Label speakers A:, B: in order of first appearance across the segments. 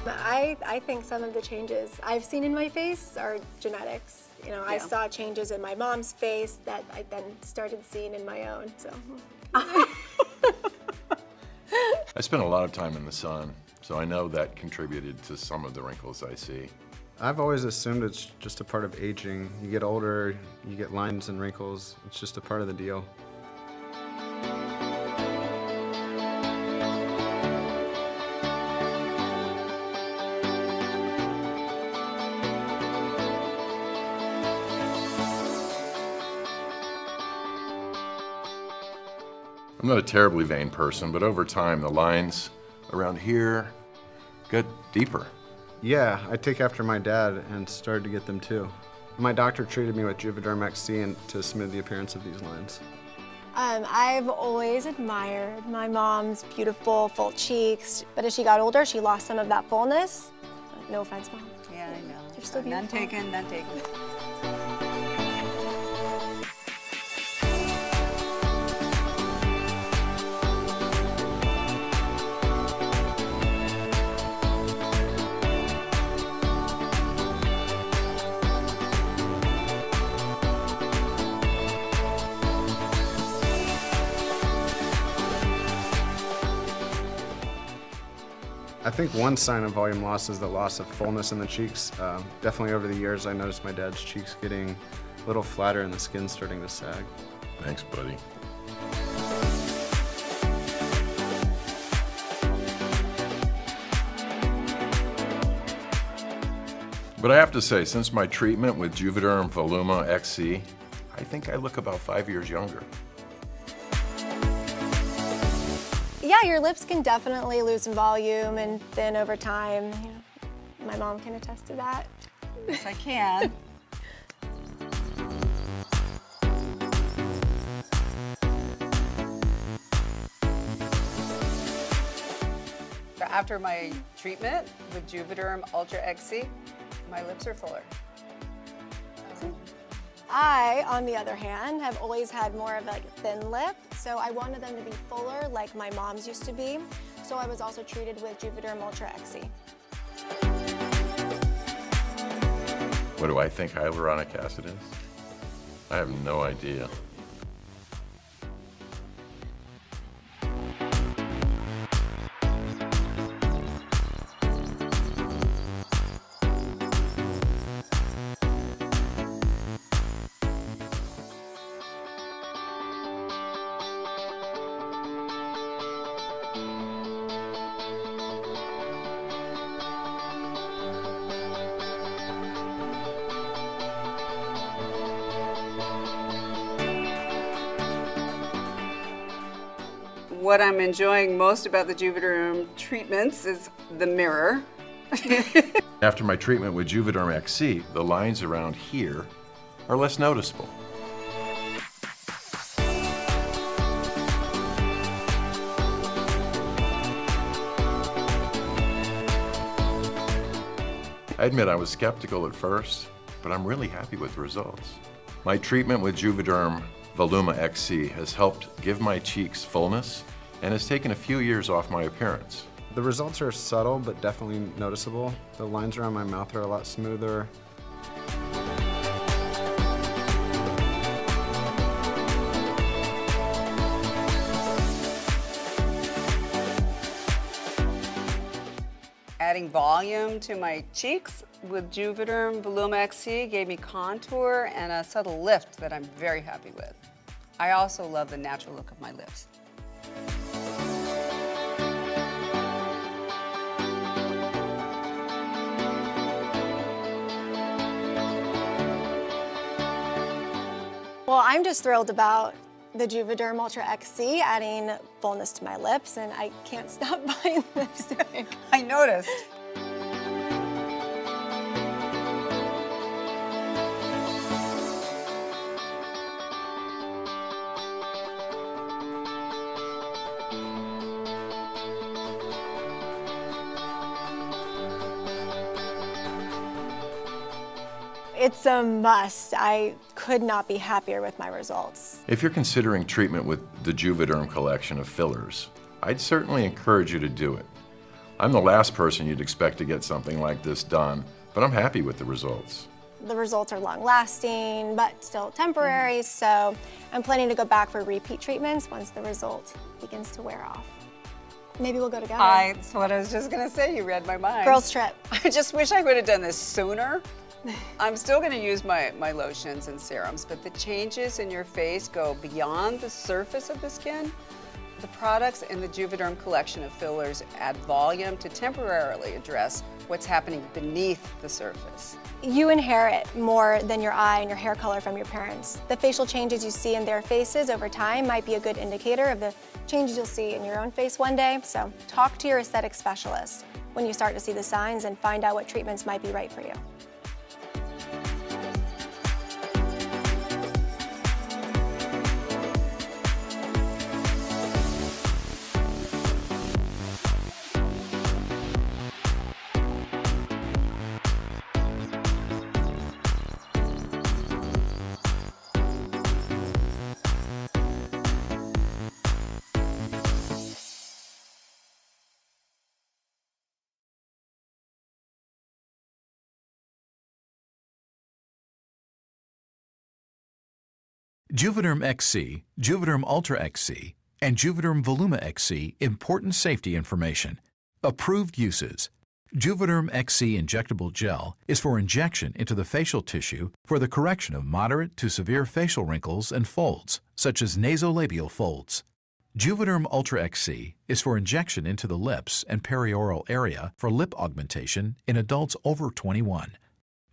A: I think some of the changes I've seen in my face are genetics. You know, I saw changes in my mom's face that I then started seeing in my own, so.
B: I spent a lot of time in the sun, so I know that contributed to some of the wrinkles I see.
C: I've always assumed it's just a part of aging. You get older, you get lines and wrinkles. It's just a part of the deal.
B: I'm not a terribly vain person, but over time the lines around here got deeper.
C: Yeah, I take after my dad and started to get them too. My doctor treated me with Juvederm XC to smooth the appearance of these lines.
A: I've always admired my mom's beautiful, full cheeks, but as she got older, she lost some of that fullness. No offense, Mom.
D: Yeah, I know.
A: You're still beautiful.
D: None taken, none taken.
C: I think one sign of volume loss is the loss of fullness in the cheeks. Definitely over the years, I noticed my dad's cheeks getting a little flatter and the skin starting to sag.
B: Thanks, buddy. But I have to say, since my treatment with Juvederm Voluma XC, I think I look about 5 years younger.
A: Yeah, your lips can definitely lose some volume and thin over time. You know, my mom can attest to that.
D: Yes, I can. After my treatment with Juvederm Ultra XC, my lips are fuller.
A: I, on the other hand, have always had more of like a thin lip, so I wanted them to be fuller like my mom's used to be. So I was also treated with Juvederm Ultra XC.
B: What do I think hyaluronic acid is? I have no idea.
D: What I'm enjoying most about the Juvederm treatments is the mirror.
B: After my treatment with Juvederm XC, the lines around here are less noticeable. I admit I was skeptical at first, but I'm really happy with the results. My treatment with Juvederm Voluma XC has helped give my cheeks fullness and has taken a few years off my appearance.
C: The results are subtle, but definitely noticeable. The lines around my mouth are a lot smoother.
D: Adding volume to my cheeks with Juvederm Voluma XC gave me contour and a subtle lift that I'm very happy with. I also love the natural look of my lips.
A: Well, I'm just thrilled about the Juvederm Ultra XC adding fullness to my lips, and I can't stop buying lipstick.
D: I noticed.
A: It's a must. I could not be happier with my results.
B: If you're considering treatment with the Juvederm collection of fillers, I'd certainly encourage you to do it. I'm the last person you'd expect to get something like this done, but I'm happy with the results.
A: The results are long-lasting, but still temporary, so I'm planning to go back for repeat treatments once the result begins to wear off. Maybe we'll go together.
D: That's what I was just gonna say. You read my mind.
A: Girls trip.
D: I just wish I would have done this sooner. I'm still gonna use my lotions and serums, but the changes in your face go beyond the surface of the skin. The products in the Juvederm collection of fillers add volume to temporarily address what's happening beneath the surface.
A: You inherit more than your eye and your hair color from your parents. The facial changes you see in their faces over time might be a good indicator of the changes you'll see in your own face one day. So talk to your aesthetic specialist when you start to see the signs and find out what treatments might be right for you.
E: Juvederm XC, Juvederm Ultra XC, and Juvederm Voluma XC important safety information. Approved uses. Juvederm XC injectable gel is for injection into the facial tissue for the correction of moderate to severe facial wrinkles and folds, such as nasolabial folds. Juvederm Ultra XC is for injection into the lips and perioral area for lip augmentation in adults over 21.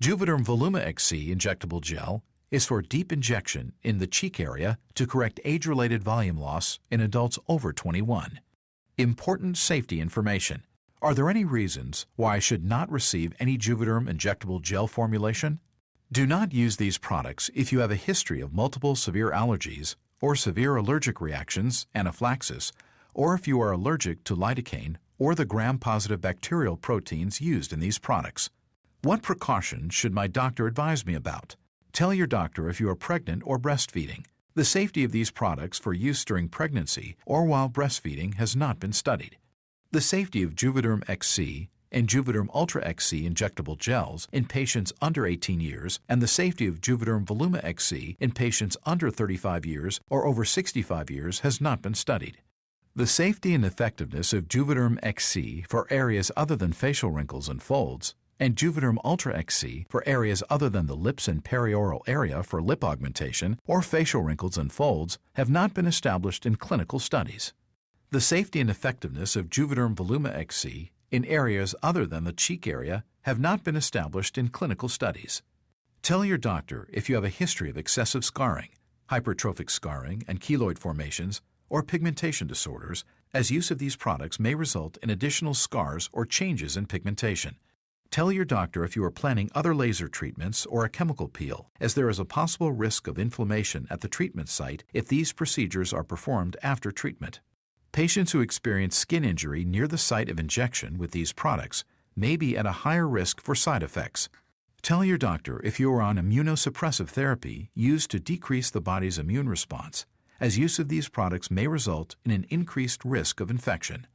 E: Juvederm Voluma XC injectable gel is for deep injection in the cheek area to correct age-related volume loss in adults over 21. Important safety information. Are there any reasons why I should not receive any Juvederm injectable gel formulation? Do not use these products if you have a history of multiple severe allergies or severe allergic reactions, anaphylaxis, or if you are allergic to lidocaine or the gram-positive bacterial proteins used in these products. What precautions should my doctor advise me about? Tell your doctor if you are pregnant or breastfeeding. The safety of these products for use during pregnancy or while breastfeeding has not been studied. The safety of Juvederm XC and Juvederm Ultra XC injectable gels in patients under 18 years and the safety of Juvederm Voluma XC in patients under 35 years or over 65 years has not been studied. The safety and effectiveness of Juvederm XC for areas other than facial wrinkles and folds and Juvederm Ultra XC for areas other than the lips and perioral area for lip augmentation or facial wrinkles and folds have not been established in clinical studies. The safety and effectiveness of Juvederm Voluma XC in areas other than the cheek area have not been established in clinical studies. Tell your doctor if you have a history of excessive scarring, hypertrophic scarring and keloid formations, or pigmentation disorders, as use of these products may result in additional scars or changes in pigmentation. Tell your doctor if you are planning other laser treatments or a chemical peel, as there is a possible risk of inflammation at the treatment site if these procedures are performed after treatment. Patients who experience skin injury near the site of injection with these products may be at a higher risk for side effects. Tell your doctor if you are on immunosuppressive therapy used to decrease the body's immune response, as use of these products may result in an increased risk of infection.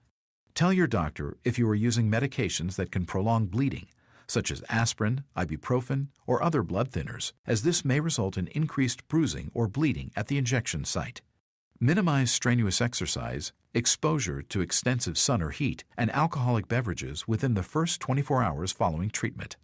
E: Tell your doctor if you are using medications that can prolong bleeding, such as aspirin, ibuprofen, or other blood thinners, as this may result in increased bruising or bleeding at the injection site. Minimize strenuous exercise, exposure to extensive sun or heat, and alcoholic beverages within the first 24 hours following treatment.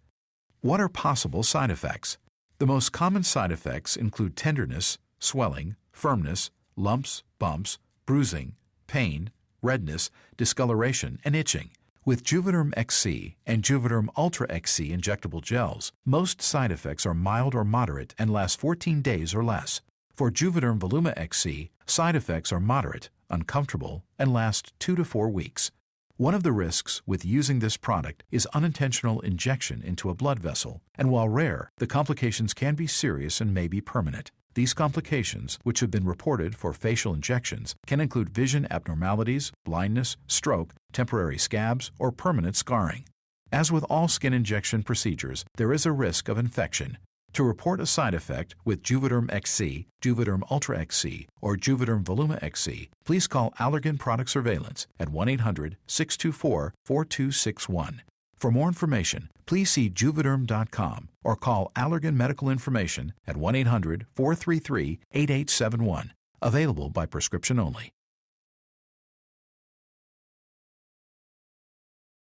E: What are possible side effects? The most common side effects include tenderness, swelling, firmness, lumps, bumps, bruising, pain, redness, discoloration, and itching. With Juvederm XC and Juvederm Ultra XC injectable gels, most side effects are mild or moderate and last 14 days or less. For Juvederm Voluma XC, side effects are moderate, uncomfortable, and last 2 to 4 weeks. One of the risks with using this product is unintentional injection into a blood vessel, and while rare, the complications can be serious and may be permanent. These complications, which have been reported for facial injections, can include vision abnormalities, blindness, stroke, temporary scabs, or permanent scarring. As with all skin injection procedures, there is a risk of infection. To report a side effect with Juvederm XC, Juvederm Ultra XC, or Juvederm Voluma XC, please call Allergan Product Surveillance at 1-800-624-4261. For more information, please see Juvederm.com or call Allergan Medical Information at 1-800-433-8871. Available by prescription only.